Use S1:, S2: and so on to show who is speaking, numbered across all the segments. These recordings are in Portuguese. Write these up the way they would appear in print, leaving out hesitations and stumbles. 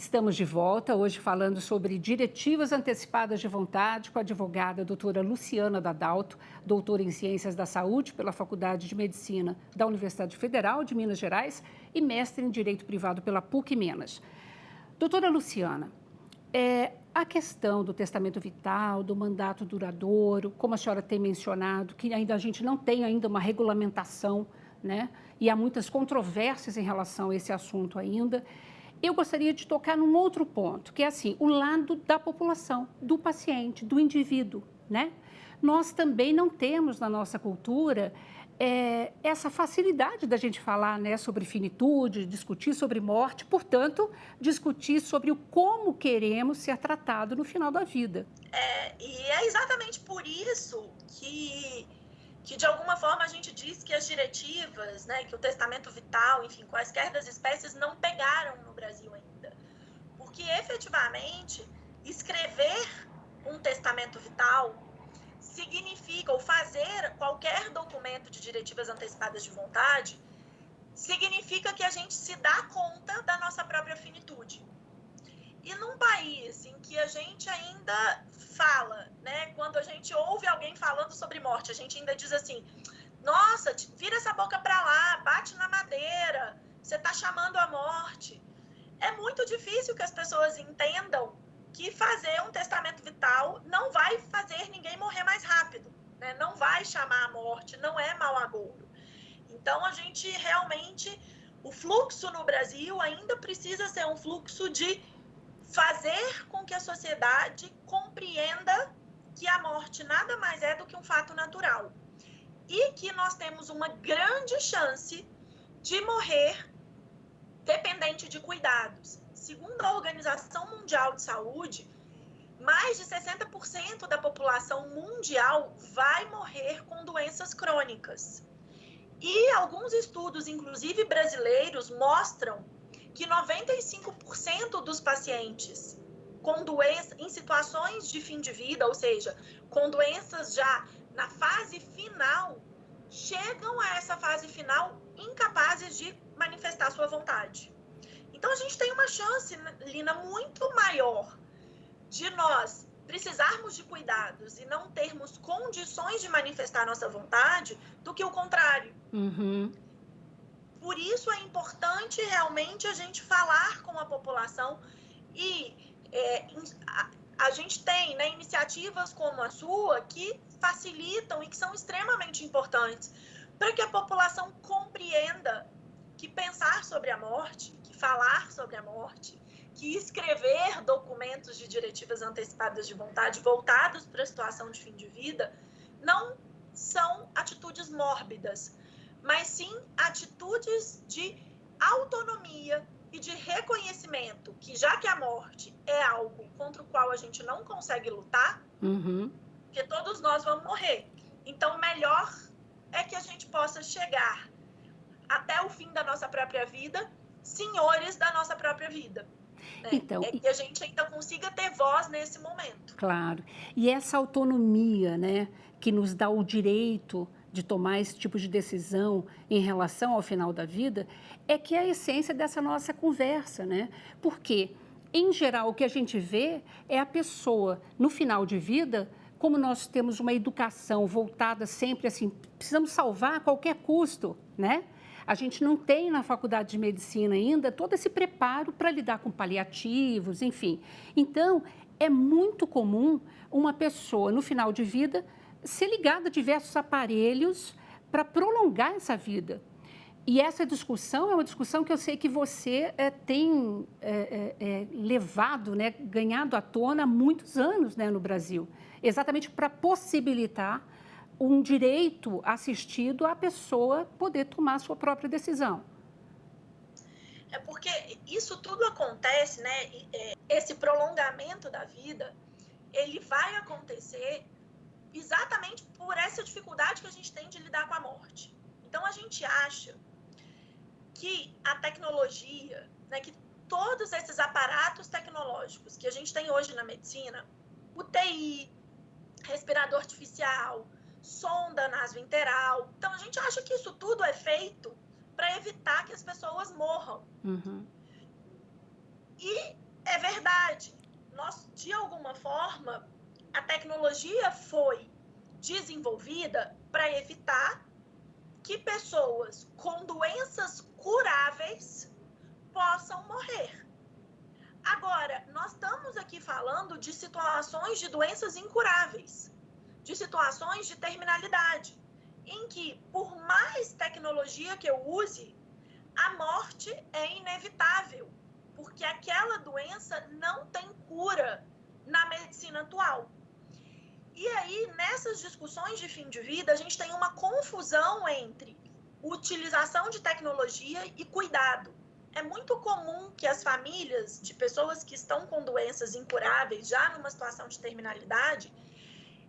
S1: Estamos de volta, hoje falando sobre diretivas antecipadas de vontade com a advogada doutora Luciana Dadalto, doutora em Ciências da Saúde pela Faculdade de Medicina da Universidade Federal de Minas Gerais e mestre em Direito Privado pela PUC Minas. Doutora Luciana, a questão do testamento vital, do mandato duradouro, como a senhora tem mencionado, que ainda a gente não tem ainda uma regulamentação, né? E há muitas controvérsias em relação a esse assunto ainda. Eu gostaria de tocar num outro ponto, que é assim, o lado da população, do paciente, do indivíduo, né? Nós também não temos na nossa cultura essa facilidade da gente falar, né, sobre finitude, discutir sobre morte, portanto, discutir sobre o como queremos ser tratado no final da vida.
S2: E é exatamente por isso que de alguma forma a gente diz que as diretivas, né, que o testamento vital, enfim, quaisquer das espécies não pegaram no Brasil ainda. Porque efetivamente escrever um testamento vital significa, ou fazer qualquer documento de diretivas antecipadas de vontade, significa que a gente se dá conta da nossa própria finitude. E num país em que a gente ainda fala, né, quando a gente ouve alguém falando sobre morte, a gente ainda diz assim, nossa, vira essa boca pra lá, bate na madeira, você tá chamando a morte. É muito difícil que as pessoas entendam que fazer um testamento vital não vai fazer ninguém morrer mais rápido, né? Não vai chamar a morte, não é mau agouro. Então, a gente realmente, o fluxo no Brasil ainda precisa ser um fluxo de fazer com que a sociedade compreenda que a morte nada mais é do que um fato natural e que nós temos uma grande chance de morrer dependente de cuidados. Segundo a Organização Mundial de Saúde, mais de 60% da população mundial vai morrer com doenças crônicas. E alguns estudos, inclusive brasileiros, mostram que 95% dos pacientes com doença em situações de fim de vida, ou seja, com doenças já na fase final, chegam a essa fase final incapazes de manifestar sua vontade. Então, a gente tem uma chance, Lina, muito maior de nós precisarmos de cuidados e não termos condições de manifestar nossa vontade do que o contrário.
S1: Uhum.
S2: Por isso é importante realmente a gente falar com a população e a gente tem, né, iniciativas como a sua que facilitam e que são extremamente importantes para que a população compreenda que pensar sobre a morte, que falar sobre a morte, que escrever documentos de diretivas antecipadas de vontade voltados para a situação de fim de vida não são atitudes mórbidas, mas sim atitudes de autonomia e de reconhecimento que, já que a morte é algo contra o qual a gente não consegue lutar, porque todos nós vamos morrer. Então, melhor é que a gente possa chegar até o fim da nossa própria vida, senhores da nossa própria vida. Né?
S1: Então,
S2: que a gente ainda consiga ter voz nesse momento.
S1: Claro. E essa autonomia, né, que nos dá o direito de tomar esse tipo de decisão em relação ao final da vida, é que é a essência dessa nossa conversa, né? Porque, em geral, o que a gente vê é a pessoa, no final de vida, como nós temos uma educação voltada sempre assim, precisamos salvar a qualquer custo, né? A gente não tem na faculdade de medicina ainda todo esse preparo para lidar com paliativos, enfim. Então, é muito comum uma pessoa, no final de vida, ser ligada a diversos aparelhos para prolongar essa vida. E essa discussão é uma discussão que eu sei que você tem levado, né, ganhado à tona há muitos anos, né, no Brasil, exatamente para possibilitar um direito assistido à pessoa poder tomar a sua própria decisão.
S2: É porque isso tudo acontece, né? Esse prolongamento da vida, ele vai acontecer exatamente por essa dificuldade que a gente tem de lidar com a morte. Então, a gente acha que a tecnologia, né, que todos esses aparatos tecnológicos que a gente tem hoje na medicina, UTI, respirador artificial, sonda nasointeral, então a gente acha que isso tudo é feito para evitar que as pessoas morram.
S1: Uhum.
S2: E é verdade. Nós, de alguma forma, a tecnologia foi desenvolvida para evitar que pessoas com doenças curáveis possam morrer. Agora, nós estamos aqui falando de situações de doenças incuráveis, de situações de terminalidade, em que, por mais tecnologia que eu use, a morte é inevitável, porque aquela doença não tem cura na medicina atual. E aí, nessas discussões de fim de vida, a gente tem uma confusão entre utilização de tecnologia e cuidado. É muito comum que as famílias de pessoas que estão com doenças incuráveis, já numa situação de terminalidade,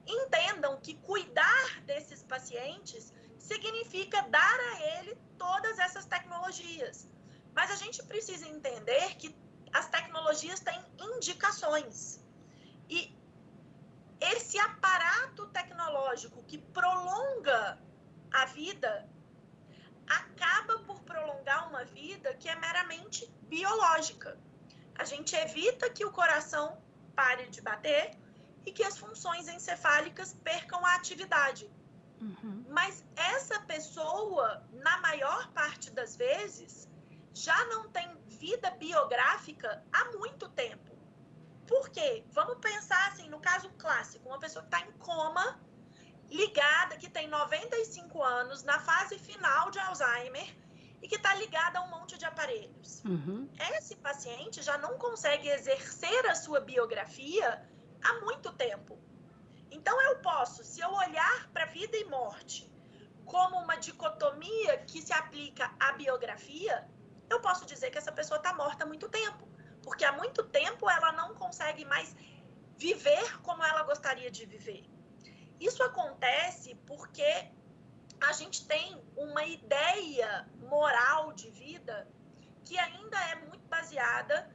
S2: entendam que cuidar desses pacientes significa dar a ele todas essas tecnologias. Mas a gente precisa entender que as tecnologias têm indicações. E esse aparato tecnológico que prolonga a vida acaba por prolongar uma vida que é meramente biológica. A gente evita que o coração pare de bater e que as funções encefálicas percam a atividade. Mas essa pessoa, na maior parte das vezes, já não tem vida biográfica há muito tempo. Por quê? Vamos pensar assim, no caso clássico, uma pessoa que está em coma, ligada, que tem 95 anos, na fase final de Alzheimer, e que está ligada a um monte de aparelhos. Esse paciente já não consegue exercer a sua biografia há muito tempo. Então, eu posso, se eu olhar para vida e morte como uma dicotomia que se aplica à biografia, eu posso dizer que essa pessoa está morta há muito tempo. Porque há muito tempo ela não consegue mais viver como ela gostaria de viver. Isso acontece porque a gente tem uma ideia moral de vida que ainda é muito baseada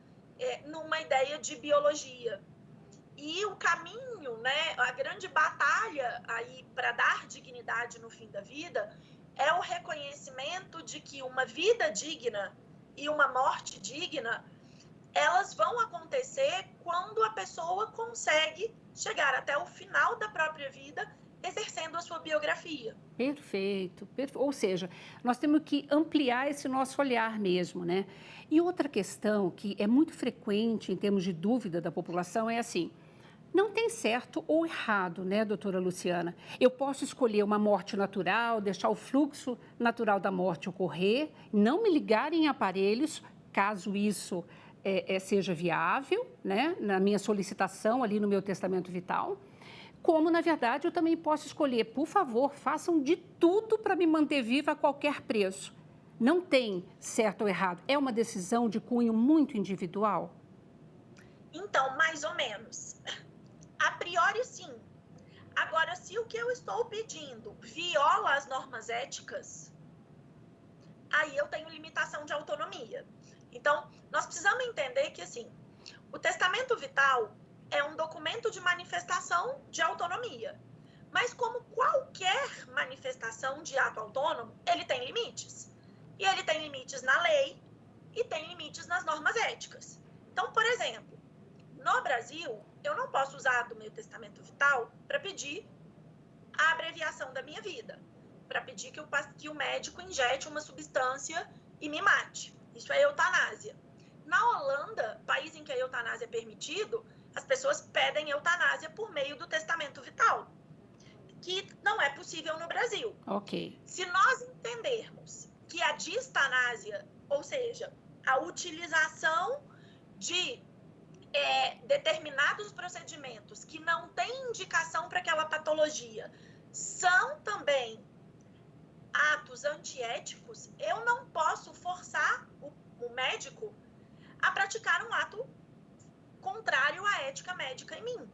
S2: numa ideia de biologia. E o caminho, né, a grande batalha aí para dar dignidade no fim da vida é o reconhecimento de que uma vida digna e uma morte digna, elas vão acontecer quando a pessoa consegue chegar até o final da própria vida exercendo a sua biografia.
S1: Perfeito. Ou seja, nós temos que ampliar esse nosso olhar mesmo, né? E outra questão que é muito frequente em termos de dúvida da população é assim, não tem certo ou errado, né, doutora Luciana? Eu posso escolher uma morte natural, deixar o fluxo natural da morte ocorrer, não me ligar em aparelhos, caso isso seja viável, né, na minha solicitação ali no meu testamento vital, como, na verdade, eu também posso escolher, por favor, façam de tudo para me manter viva a qualquer preço. Não tem certo ou errado, é uma decisão de cunho muito individual?
S2: Então, mais ou menos. A priori, sim. Agora, se o que eu estou pedindo viola as normas éticas, aí eu tenho limitação de autonomia. Então, nós precisamos entender que, assim, o testamento vital é um documento de manifestação de autonomia. Mas, como qualquer manifestação de ato autônomo, ele tem limites. E ele tem limites na lei e tem limites nas normas éticas. Então, por exemplo, no Brasil, eu não posso usar do meu testamento vital para pedir a abreviação da minha vida, para pedir que o médico injete uma substância e me mate. Isso é eutanásia. Na Holanda, país em que a eutanásia é permitido, as pessoas pedem eutanásia por meio do testamento vital, que não é possível no Brasil.
S1: Ok.
S2: Se nós entendermos que a distanásia, ou seja, a utilização de determinados procedimentos que não têm indicação para aquela patologia, são também atos antiéticos, eu não posso forçar o médico a praticar um ato contrário à ética médica em mim.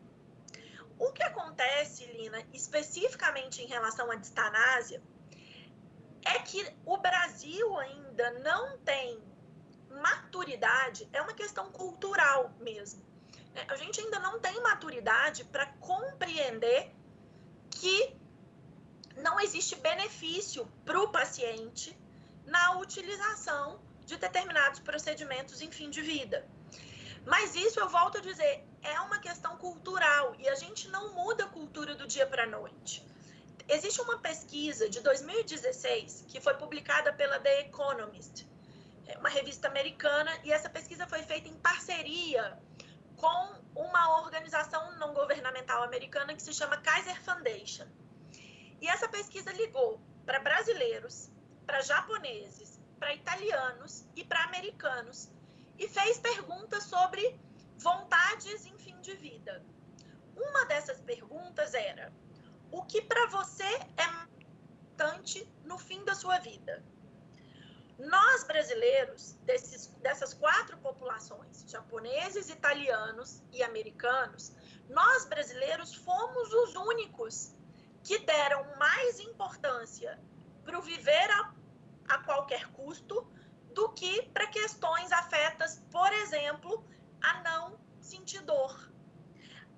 S2: O que acontece, Lina, especificamente em relação à distanásia, é que o Brasil ainda não tem maturidade, é uma questão cultural mesmo. A gente ainda não tem maturidade para compreender que não existe benefício para o paciente na utilização de determinados procedimentos em fim de vida. Mas isso, eu volto a dizer, é uma questão cultural e a gente não muda a cultura do dia para a noite. Existe uma pesquisa de 2016 que foi publicada pela The Economist, uma revista americana, e essa pesquisa foi feita em parceria com uma organização não governamental americana que se chama Kaiser Foundation. E essa pesquisa ligou para brasileiros, para japoneses, para italianos e para americanos e fez perguntas sobre vontades em fim de vida. Uma dessas perguntas era: o que para você é importante no fim da sua vida? Nós, brasileiros, dessas 4 populações, japoneses, italianos e americanos, nós, brasileiros, fomos os únicos que deram mais importância para o viver a qualquer custo do que para questões afetas, por exemplo, a não sentir dor,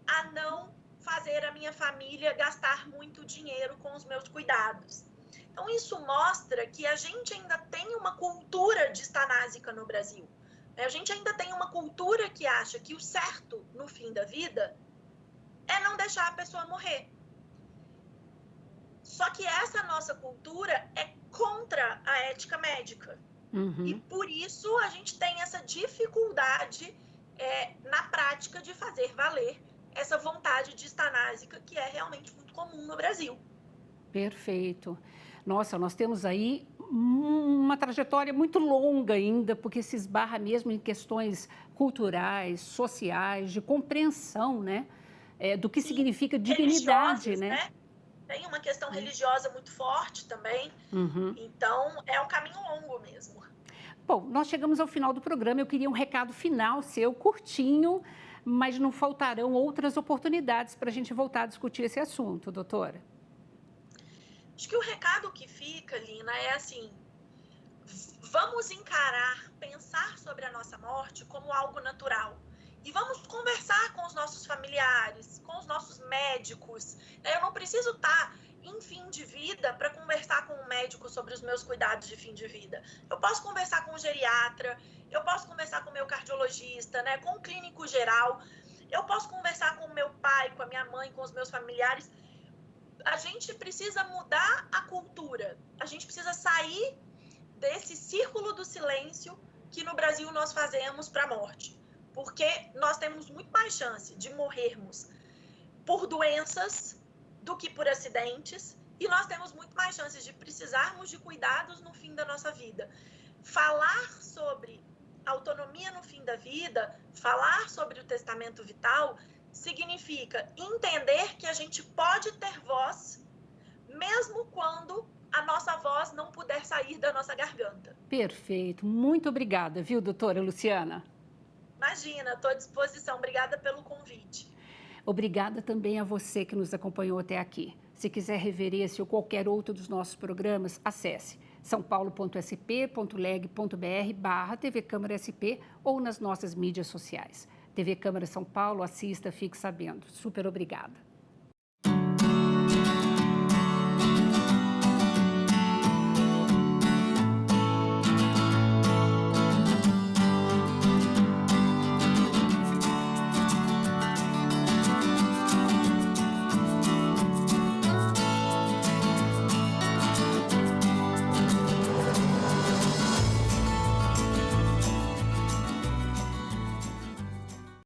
S2: a não fazer a minha família gastar muito dinheiro com os meus cuidados. Então, isso mostra que a gente ainda tem uma cultura distanásica no Brasil. A gente ainda tem uma cultura que acha que o certo no fim da vida é não deixar a pessoa morrer. Só que essa nossa cultura é contra a ética médica. E por isso a gente tem essa dificuldade na prática de fazer valer essa vontade distanásica que é realmente muito comum no Brasil.
S1: Perfeito. Nossa, nós temos aí uma trajetória muito longa ainda, porque se esbarra mesmo em questões culturais, sociais, de compreensão, né? Do que significa dignidade, né?
S2: Tem uma questão religiosa muito forte também. Então, é um caminho longo mesmo.
S1: Bom, nós chegamos ao final do programa. Eu queria um recado final seu, curtinho, mas não faltarão outras oportunidades para a gente voltar a discutir esse assunto, doutora.
S2: Acho que o recado que fica, Lina, é assim: vamos encarar, pensar sobre a nossa morte como algo natural. E vamos conversar com os nossos familiares, com os nossos médicos. Eu não preciso estar em fim de vida para conversar com um médico sobre os meus cuidados de fim de vida. Eu posso conversar com um geriatra, eu posso conversar com o meu cardiologista, né, com um clínico geral. Eu posso conversar com o meu pai, com a minha mãe, com os meus familiares. A gente precisa mudar a cultura. A gente precisa sair desse círculo do silêncio que no Brasil nós fazemos para a morte. Porque nós temos muito mais chance de morrermos por doenças do que por acidentes, e nós temos muito mais chances de precisarmos de cuidados no fim da nossa vida. Falar sobre autonomia no fim da vida, falar sobre o testamento vital, significa entender que a gente pode ter voz, mesmo quando a nossa voz não puder sair da nossa garganta.
S1: Perfeito. Muito obrigada, viu, doutora Luciana?
S2: Imagina, estou à disposição. Obrigada pelo convite.
S1: Obrigada também a você que nos acompanhou até aqui. Se quiser rever esse ou qualquer outro dos nossos programas, acesse saopaulo.sp.leg.br/TV Câmara SP ou nas nossas mídias sociais. TV Câmara São Paulo, assista, fique sabendo. Super obrigada.